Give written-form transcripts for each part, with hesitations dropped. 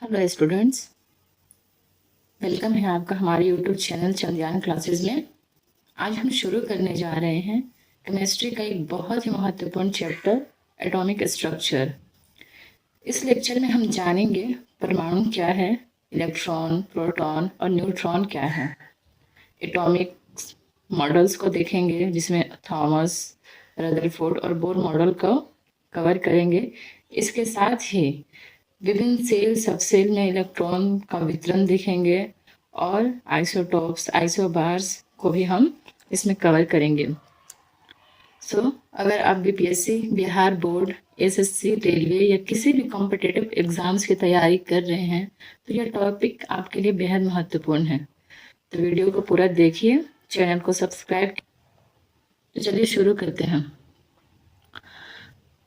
Hello students, welcome है आपका हमारे यूट्यूब चैनल चंद्रयान क्लासेस में। आज हम शुरू करने जा रहे हैं केमिस्ट्री का एक बहुत ही महत्वपूर्ण चैप्टर एटॉमिक स्ट्रक्चर। इस लेक्चर में हम जानेंगे परमाणु क्या है, इलेक्ट्रॉन, प्रोटॉन और न्यूट्रॉन क्या है। एटॉमिक मॉडल्स को देखेंगे जिसमें थॉमस, रदरफोर्ड और बोर मॉडल को कवर करेंगे। इसके साथ ही विभिन्न सेल सबसेल में इलेक्ट्रॉन का वितरण देखेंगे और आइसोटॉप्स, आइसोबार्स को भी हम इसमें कवर करेंगे। अगर आप BPSC, Bihar board, SSC, railway या किसी भी कॉम्पिटिटिव एग्जाम्स की तैयारी कर रहे हैं तो यह टॉपिक आपके लिए बेहद महत्वपूर्ण है। तो वीडियो को पूरा देखिए, चैनल को सब्सक्राइब। तो चलिए शुरू करते हैं।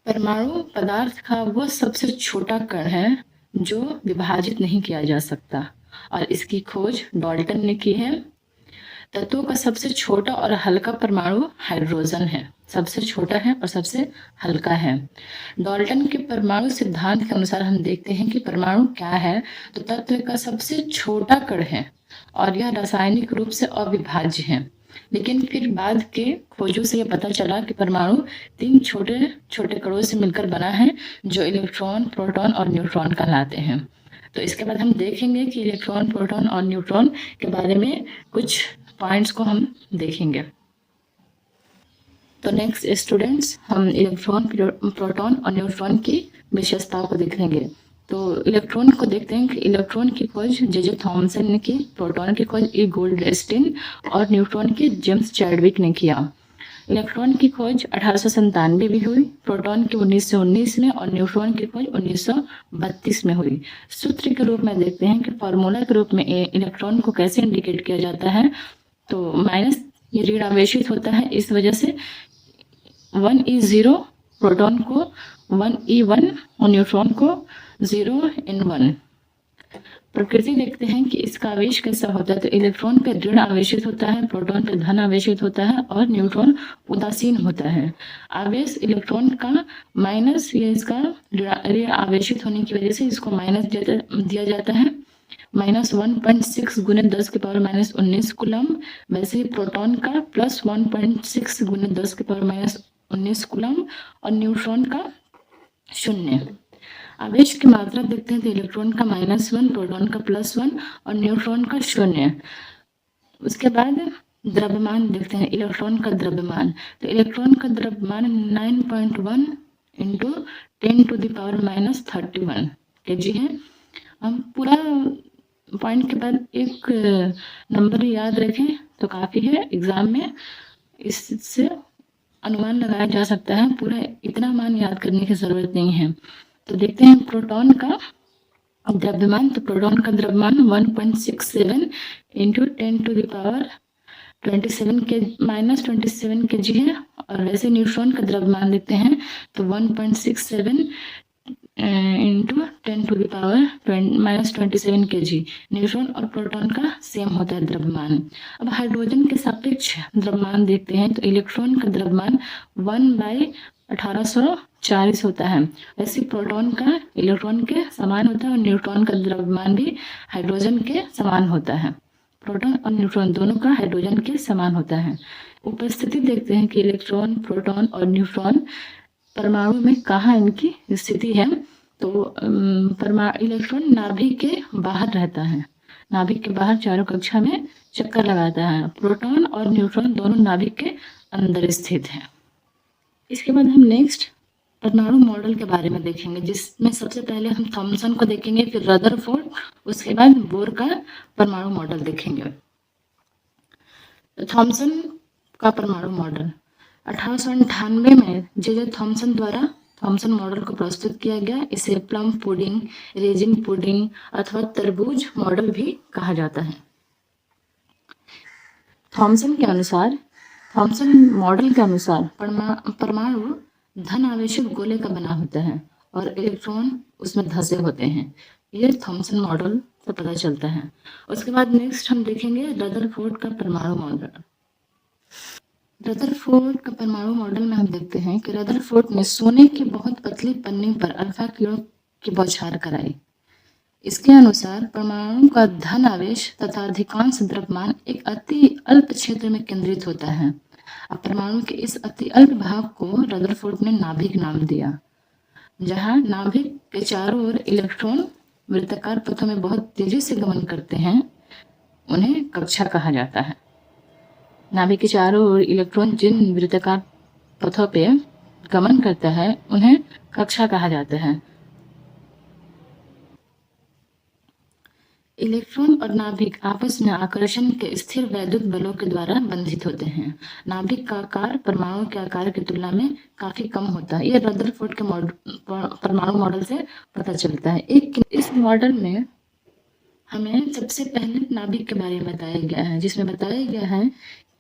परमाणु पदार्थ का वह सबसे छोटा कण है जो विभाजित नहीं किया जा सकता और इसकी खोज डाल्टन ने की है। तत्वों का सबसे छोटा और हल्का परमाणु हाइड्रोजन है, सबसे छोटा है और सबसे हल्का है। डाल्टन के परमाणु सिद्धांत के अनुसार हम देखते हैं कि परमाणु क्या है, तो तत्व का सबसे छोटा कण है और यह रासायनिक रूप से अविभाज्य है। लेकिन फिर बाद के खोजों से यह पता चला कि परमाणु 3 छोटे छोटे कणों से मिलकर बना है जो इलेक्ट्रॉन, प्रोटॉन और न्यूट्रॉन कहलाते हैं। तो इसके बाद हम देखेंगे कि इलेक्ट्रॉन, प्रोटॉन और न्यूट्रॉन के बारे में कुछ पॉइंट्स को हम देखेंगे। तो नेक्स्ट स्टूडेंट्स, हम इलेक्ट्रॉन, प्रोटॉन और न्यूट्रॉन की विशेषताओं को देखेंगे। तो इलेक्ट्रॉन को देखते हैं कि इलेक्ट्रॉन की खोज जे थॉमसन ने की, प्रोटॉन की खोज ई गोल्डस्टीन और न्यूट्रॉन की जेम्स चैडविक ने किया। इलेक्ट्रॉन की खोज 1897 में हुई, प्रोटॉन की 1919 में और न्यूट्रॉन की खोज 1932 में हुई। सूत्र के रूप में देखते हैं कि फॉर्मूला के रूप में इलेक्ट्रॉन को कैसे इंडिकेट किया जाता है। तो माइनस ये ऋण आवेशित होता है, इस वजह से 1e0 प्रोटॉन को 1e1 और न्यूट्रॉन को 0n1। प्रकृति देखते हैं कि इसका आवेश कैसा होता है। तो इलेक्ट्रॉन पे ऋण आवेशित होता है, प्रोटॉन पे धन आवेशित होता है और न्यूट्रॉन उदासीन होता है। आवेश इलेक्ट्रॉन का माइनस, ये इसका ऋण आवेशित होने की वजह से इसको माइनस दिया जाता है, -1.6 गुने 10 के पावर -19 कूलम। वैसे ही प्रोटॉन का +1.6 गुने 10 के पावर -19 कूलम और न्यूट्रॉन का 0। आवेश की मात्रा देखते हैं तो इलेक्ट्रॉन का -1, प्रोटॉन का +1 और न्यूट्रॉन का 0। उसके बाद द्रव्यमान देखते हैं, इलेक्ट्रॉन का द्रव्यमान। तो इलेक्ट्रॉन का द्रव्यमान 9.1 × 10⁻31 kg है। हम पूरा पॉइंट के बाद एक नंबर याद रखें तो काफ़ी है, एग्जाम में इससे अनुमान लगाया जा सकता है, पूरा इतना मान याद करने की ज़रूरत नहीं है। तो देखते हैं प्रोटॉन का द्रव्यमान। तो प्रोटॉन का द्रव्यमान 1.67 × 10⁻27 kg है। और वैसे न्यूट्रॉन का द्रव्यमान देखते हैं तो 1.67 × 10⁻27 kg। न्यूट्रॉन और प्रोटॉन का सेम होता है द्रव्यमान। अब हाइड्रोजन के सापेक्ष द्रव्यमान देखते हैं तो इलेक्ट्रॉन का द्रव्यमान 1/1840 होता है। वैसे प्रोटॉन का इलेक्ट्रॉन के समान होता है और न्यूट्रॉन का द्रव्यमान भी हाइड्रोजन के समान होता है। प्रोटॉन और न्यूट्रॉन दोनों का हाइड्रोजन के समान होता है। उपस्थिति देखते हैं कि इलेक्ट्रॉन, प्रोटॉन और न्यूट्रॉन परमाणु में कहाँ इनकी स्थिति है। तो इलेक्ट्रॉन नाभिक के बाहर रहता है, नाभिक के बाहर चारों कक्षा में चक्कर लगाता है। प्रोटॉन और न्यूट्रॉन दोनों नाभिक के अंदर स्थित है। इसके बाद हम नेक्स्ट परमाणु मॉडल के बारे में देखेंगे, जिसमें सबसे पहले हम थॉमसन को देखेंगे, फिर रदरफोर्ड, उसके बाद बोर का परमाणु मॉडल देखेंगे। थॉमसन का परमाणु मॉडल 1898 में जे थॉमसन द्वारा थॉमसन मॉडल को प्रस्तुत किया गया। इसे प्लम पुडिंग, रेजिन पुडिंग अथवा तरबूज मॉडल भी कहा जाता है। थॉमसन मॉडल के अनुसार परमाणु धन आवेशित गोले का बना होता है और इलेक्ट्रॉन उसमें धंसे होते हैं। ये थॉमसन मॉडल से पता चलता है। उसके बाद नेक्स्ट हम देखेंगे रदरफोर्ड का परमाणु मॉडल। रदरफोर्ड का परमाणु मॉडल में हम देखते हैं कि रदरफोर्ड ने सोने की बहुत पतली पन्नी पर अल्फा किरणों की बौछार कराई। इसके अनुसार परमाणु का धन आवेश तथा अधिकांश द्रव्यमान एक अति अल्प क्षेत्र में केंद्रित होता है। अब परमाणु के इस अति अल्प भाग को रदरफोर्ड ने नाभिक नाम दिया, जहां नाभिक के चारों ओर इलेक्ट्रॉन वृत्ताकार पथों में बहुत तेजी से गमन करते हैं, उन्हें कक्षा कहा जाता है। नाभिक के चारों ओर इलेक्ट्रॉन जिन वृत्ताकार पथों पे गमन करता है, उन्हें कक्षा कहा जाता है। इलेक्ट्रॉन और नाभिक आपस में आकर्षण के स्थिर वैद्युत बलों के द्वारा बंधित होते हैं। नाभिक का आकार परमाणु के आकार की तुलना में काफी कम होता है। यह रदरफोर्ड के परमाणु मॉडल से पता चलता है। इस मॉडल में हमें सबसे पहले नाभिक के बारे में बताया गया है, जिसमें बताया गया है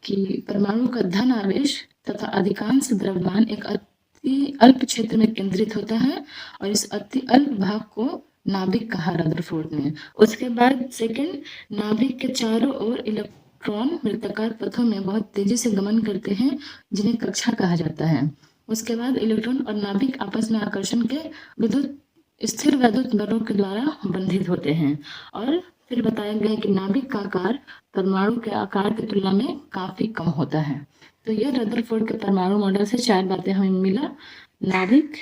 कि परमाणु का धन आवेश तथा अधिकांश द्रव्यमान एक अति अल्प क्षेत्र में केंद्रित होता है और इस अति अल्प भाग को नाभिक कहा रदरफोर्ड ने। उसके बाद सेकंड, नाभिक के चारों ओर इलेक्ट्रॉन वृत्ताकार पथों में बहुत तेजी से गमन करते हैं, जिन्हें कक्षा कहा जाता है। उसके बाद इलेक्ट्रॉन और नाभिक आपस में आकर्षण के स्थिर वैद्युत बलों के द्वारा बंधित होते हैं। और फिर बताया गया कि नाभिक का आकार परमाणु के आकार की तुलना में काफी कम होता है। तो यह रदरफोर्ड के परमाणु मॉडल से 4 बातें हमें मिला। नाभिक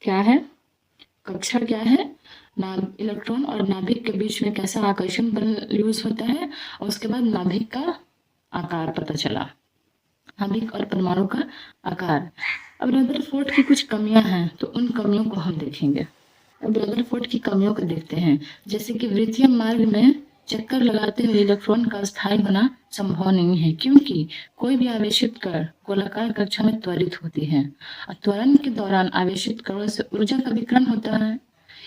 क्या है, कक्षा क्या है, इलेक्ट्रॉन और नाभिक के बीच में कैसा आकर्षण बल यूज होता है, और उसके बाद नाभिक का आकार पता चला, नाभिक और परमाणु का आकार। अब रदरफोर्ड की कुछ कमियां हैं, तो उन कमियों को हम देखेंगे। अब रदरफोर्ड की कमियों को देखते हैं, जैसे कि वृत्तीय मार्ग में चक्कर लगाते हुए इलेक्ट्रॉन का स्थायी होना संभव नहीं है, क्योंकि कोई भी आवेशित कण गोलाकार कक्षा में त्वरित होती है और त्वरण के दौरान आवेशित कणों से ऊर्जा का विकिरण होता है।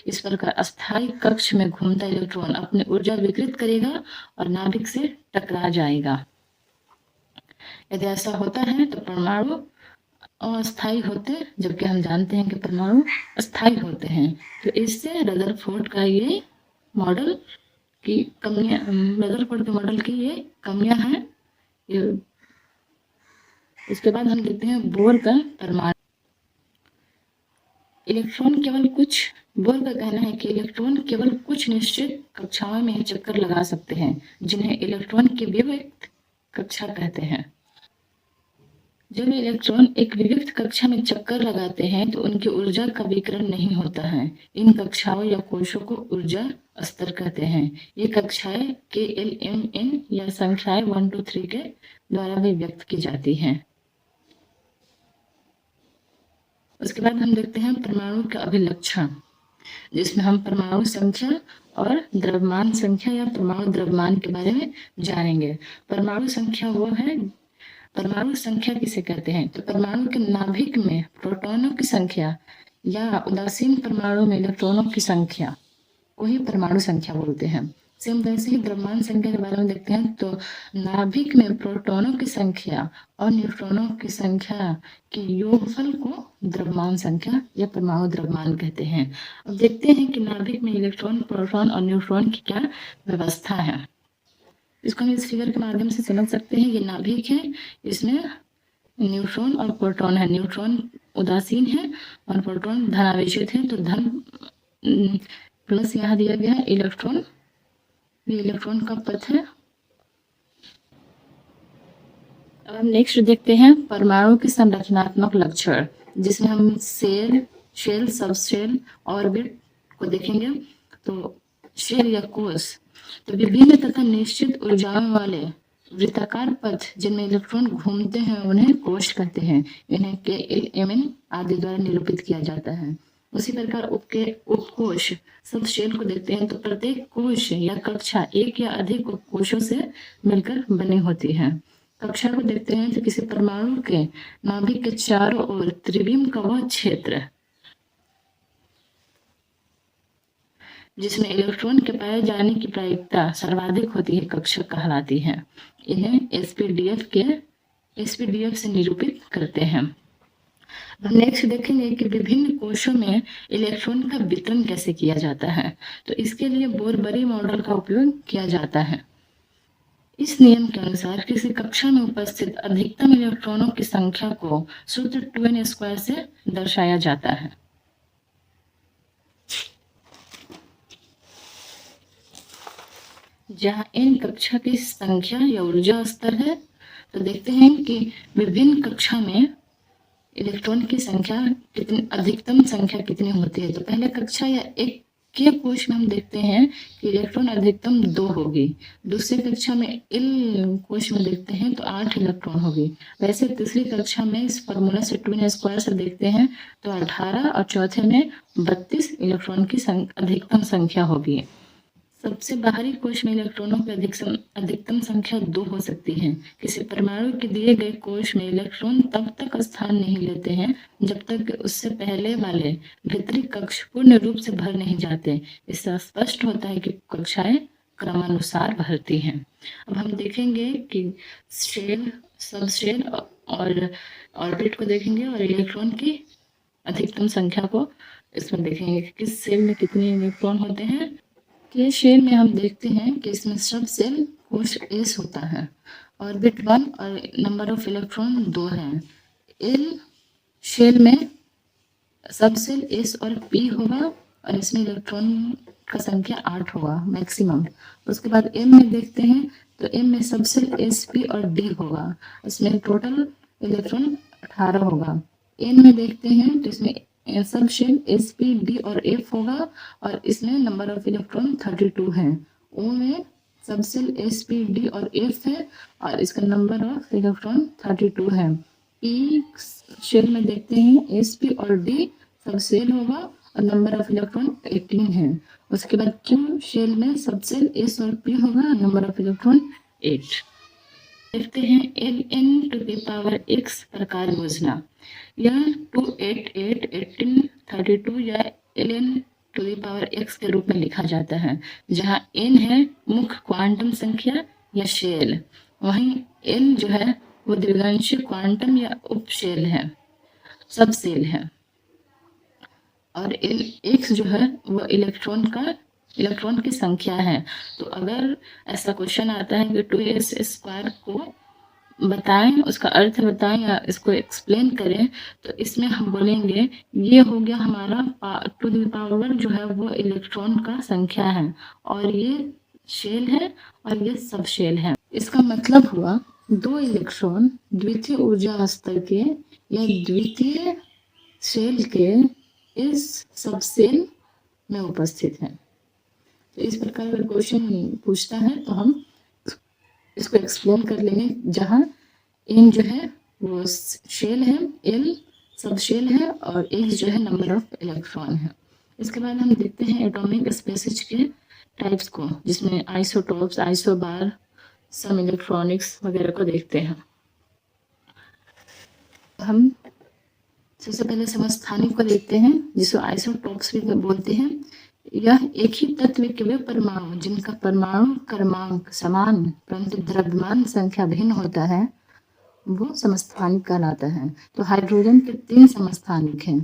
इस प्रकार अस्थायी कक्ष में घूमता इलेक्ट्रॉन अपनी ऊर्जा विकृत करेगा और नाभिक से टकरा जाएगा। यदि ऐसा होता है तो परमाणु अस्थायी होते, जबकि हम जानते हैं कि परमाणु अस्थायी होते हैं। तो इससे रदरफोर्ड का ये मॉडल की कमियां, रदरफोर्ड के मॉडल की ये कमियां हैं। इसके बाद हम देखते हैं बोर का परमाणु। बोर का कहना है कि इलेक्ट्रॉन केवल कुछ निश्चित कक्षाओं में चक्कर लगा सकते हैं, जिन्हें इलेक्ट्रॉन की विविक्त कक्षा कहते हैं। जब इलेक्ट्रॉन एक विविक्त कक्षा में चक्कर लगाते हैं तो उनकी ऊर्जा का विकिरण नहीं होता है। इन कक्षाओं या कोशों को ऊर्जा स्तर कहते हैं। ये कक्षाएं KLMN या संख्याएं 1, 2, 3 के द्वारा भी व्यक्त की जाती हैं। उसके बाद हम देखते हैं परमाणु का अभिलक्षण, जिसमें हम परमाणु संख्या और द्रव्यमान संख्या या परमाणु द्रव्यमान के बारे में जानेंगे। परमाणु संख्या वो है, परमाणु संख्या किसे कहते हैं, तो परमाणु के नाभिक में प्रोटॉनों की संख्या या उदासीन परमाणु में इलेक्ट्रॉनों की संख्या को ही परमाणु संख्या बोलते हैं। सेम वैसे ही द्रव्यमान संख्या के बारे में देखते हैं, तो नाभिक में प्रोटॉनों की संख्या और न्यूट्रॉनों की संख्या के योगफल को द्रव्यमान संख्या या परमाणु द्रव्यमान कहते हैं। अब देखते हैं कि नाभिक में इलेक्ट्रॉन, प्रोटॉन और न्यूट्रॉन की क्या व्यवस्था है। इसको हम इस फिगर के माध्यम से समझ सकते हैं। ये नाभिक है, इसमें न्यूट्रॉन और प्रोटॉन है। न्यूट्रॉन उदासीन है और प्रोटॉन धनावेशित है, तो धन प्लस यहाँ दिया गया है इलेक्ट्रॉन, ये इलेक्ट्रॉन का पथ है। अब हम नेक्स्ट देखते हैं परमाणु के संरचनात्मक लक्षण, जिसमें हम शेल, सबशेल, ऑर्बिट को देखेंगे। तो शेल या कोश, तो विभिन्न तथा निश्चित ऊर्जाओं वाले वृत्ताकार पथ जिनमें इलेक्ट्रॉन घूमते हैं उन्हें कोश कहते हैं। इन्हें KLMN आदि द्वारा निरूपित किया जाता है। उसी प्रकार उपकोश, सब शेल को देखते हैं, तो प्रत्येक कोश या कक्षा एक या अधिक उपकोशों से मिलकर बनी होती है। कक्षा को देखते हैं तो किसी परमाणु के नाभिक के चारों ओर त्रिविम का वह क्षेत्र जिसमें इलेक्ट्रॉन के पाए जाने की प्रायिकता सर्वाधिक होती है, कक्षा कहलाती है। इन्हें SPDF से निरूपित करते हैं। हम नेक्स्ट देखेंगे कि विभिन्न कोशों में इलेक्ट्रॉन का वितरण कैसे किया जाता है। तो इसके लिए बोर-बरी मॉडल का उपयोग किया जाता है। इस नियम के अनुसार किसी कक्षा में उपस्थित अधिकतम इलेक्ट्रॉनों की संख्या को सूत्र 2n² से दर्शाया जाता है। जहाँ n कक्षा की संख्या या ऊर्जा स्तर है। तो देखते हैं कि विभिन्न कक्षा में इलेक्ट्रॉन की संख्या कितनी, अधिकतम संख्या कितनी होती है। तो पहले कक्षा या एक के कोश में हम देखते हैं कि इलेक्ट्रॉन अधिकतम 2 होगी। दूसरी कक्षा में एल कोश में देखते हैं तो 8 इलेक्ट्रॉन होगी। वैसे तीसरी कक्षा में इस फॉर्मूला से 2n² से देखते हैं तो 18 और चौथे में 32 इलेक्ट्रॉन की अधिकतम संख्या होगी। सबसे बाहरी कोश में इलेक्ट्रॉनों की अधिकतम संख्या 2 हो सकती है। किसी परमाणु के दिए गए कोश में इलेक्ट्रॉन तब तक स्थान नहीं लेते हैं जब तक उससे पहले वाले भीतरी कक्ष पूर्ण रूप से भर नहीं जाते। इससे स्पष्ट होता है कि कक्षाएं क्रमानुसार भरती हैं। अब हम देखेंगे कि शेल, सब शेल और ऑर्बिट को देखेंगे और इलेक्ट्रॉन की अधिकतम संख्या को इसमें देखेंगे कि किस सेल में कितने इलेक्ट्रॉन होते हैं। के शेल में हम देखते हैं कि इसमें सब सेल कोश एस होता है, ऑर्बिट 1 और नंबर ऑफ इलेक्ट्रॉन 2 है। एल शेल में सब सेल एस और पी होगा और इसमें इलेक्ट्रॉन का संख्या 8 होगा मैक्सिमम। उसके बाद एम में देखते हैं तो एम में सब सेल एस पी और डी होगा, इसमें टोटल इलेक्ट्रॉन 18 होगा। एन में देखते हैं तो इसमें सब शेल एस पी डी और एफ होगा और इसमें नंबर ऑफ इलेक्ट्रॉन 32 है। ओ में सब सेल एस पी डी और एफ है और इसका नंबर ऑफ इलेक्ट्रॉन 32 है। ई शेल में देखते हैं एस पी और डी सब सेल होगा और नंबर ऑफ इलेक्ट्रॉन 18 है। उसके बाद क्यू शेल में सब सेल एस और पी होगा, नंबर ऑफ इलेक्ट्रॉन 8। देखते हैं Ln⁴x प्रकार योजना। यह 288, 18, 32 या Ln⁴x के रूप में लिखा जाता है, जहाँ n है मुख्य क्वांटम संख्या या शेल, वहीं n जो है वो द्विगांशीय क्वांटम या उपशेल है, सब सेल है, और x जो है वो इलेक्ट्रॉन की संख्या है। तो अगर ऐसा क्वेश्चन आता है कि 2s² को बताएं, उसका अर्थ बताएं या इसको एक्सप्लेन करें, तो इसमें हम बोलेंगे ये हो गया हमारा टू द पावर जो है वो इलेक्ट्रॉन का संख्या है, और ये शेल है और ये सब शेल है। इसका मतलब हुआ 2 इलेक्ट्रॉन द्वितीय ऊर्जा स्तर के या द्वितीय शेल के इस सब सेल में उपस्थित है। तो इस प्रकार का क्वेश्चन पूछता है तो हम इसको एक्सप्लेन कर लेंगे, जहाँ n जो है वो शेल है, l सब शेल है और x जो है नंबर ऑफ इलेक्ट्रॉन है। इसके बाद हम देखते हैं एटॉमिक स्पेसिस के टाइप्स को, जिसमें आइसोटॉप्स, आइसोबार, सम इलेक्ट्रॉनिक्स वगैरह को देखते हैं। हम सबसे पहले समस्थानिक को देखते हैं, जिसको आइसोटॉप्स भी बोलते हैं। यह एक ही तत्व के वे परमाणु जिनका परमाणु क्रमांक समान परंतु द्रव्यमान संख्या भिन्न होता है वो समस्थानिक कहलाता है। तो हाइड्रोजन के 3 समस्थानिक हैं,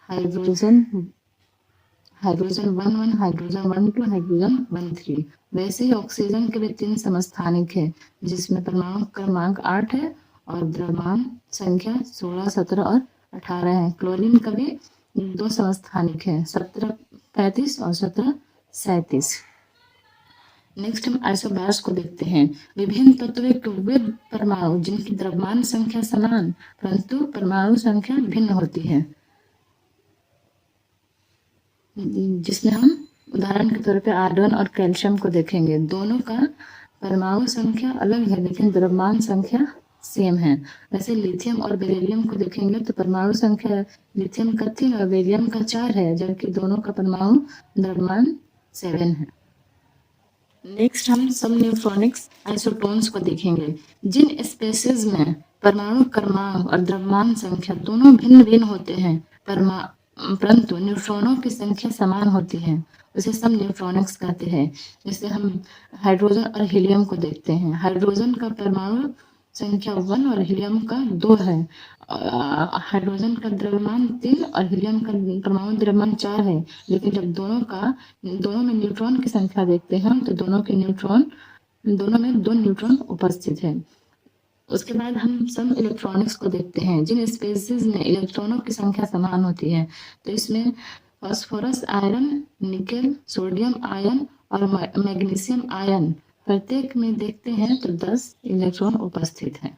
हाइड्रोजन 1,1, हाइड्रोजन 1,2, हाइड्रोजन 1,3। वैसे ही ऑक्सीजन के भी 3 समस्थानिक है, जिसमें परमाणु क्रमांक 8 है और द्रव्यमान संख्या 16, 17 और 18 है। क्लोरीन का भी 2 समस्थानिक है, 1735 और 1737। नेक्स्ट हम आइसोबार्स को देखते हैं। विभिन्न तत्वों के वे परमाणु जिनकी द्रव्यमान संख्या समान परंतु परमाणु संख्या भिन्न होती है, जिसमें हम उदाहरण के तौर पे आर्गन और कैल्शियम को देखेंगे। दोनों का परमाणु संख्या अलग है लेकिन द्रव्यमान संख्या सेम है। वैसे लिथियम और बेरिलियम को देखेंगे तो परमाणु संख्या लिथियम का 3 और बेरिलियम का 4 है, जबकि दोनों का परमाणु द्रव्यमान 7 है। नेक्स्ट हम सब न्यूट्रॉनिक्स आइसोटोन्स को देखेंगे। जिन स्पेसीज में परमाणु क्रमांक और द्रव्यमान संख्या दोनों भिन्न भिन्न होते हैं परंतु न्यूट्रॉनों की संख्या समान होती है, उसे सब न्यूट्रॉनिक्स कहते हैं। जैसे हम हाइड्रोजन और हीलियम को देखते हैं। हाइड्रोजन का परमाणु संख्या 1 और हीलियम का 2 है। हाइड्रोजन का द्रव्यमान 3 और हीलियम का परमाणु द्रव्यमान 4 है, लेकिन जब दोनों में न्यूट्रॉन की संख्या देखते हैं तो दोनों में 2 न्यूट्रॉन उपस्थित है। उसके बाद हम सब इलेक्ट्रॉनिक्स को देखते हैं। जिन स्पेसीज में इलेक्ट्रॉनों की संख्या समान होती है, तो इसमें phosphorus iron, nickel, sodium ion और मैग्नीशियम आयन प्रत्येक में देखते हैं तो 10 इलेक्ट्रॉन उपस्थित हैं।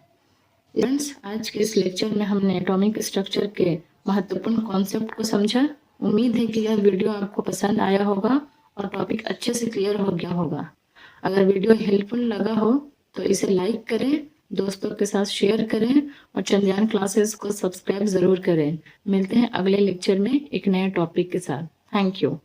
फ्रेंड्स, आज के इस लेक्चर में हमने एटॉमिक स्ट्रक्चर के महत्वपूर्ण कॉन्सेप्ट को समझा। उम्मीद है कि यह वीडियो आपको पसंद आया होगा और टॉपिक अच्छे से क्लियर हो गया होगा। अगर वीडियो हेल्पफुल लगा हो तो इसे लाइक करें, दोस्तों के साथ शेयर करें और चंद्रयान क्लासेस को सब्सक्राइब ज़रूर करें। मिलते हैं अगले लेक्चर में एक नए टॉपिक के साथ। Thank you.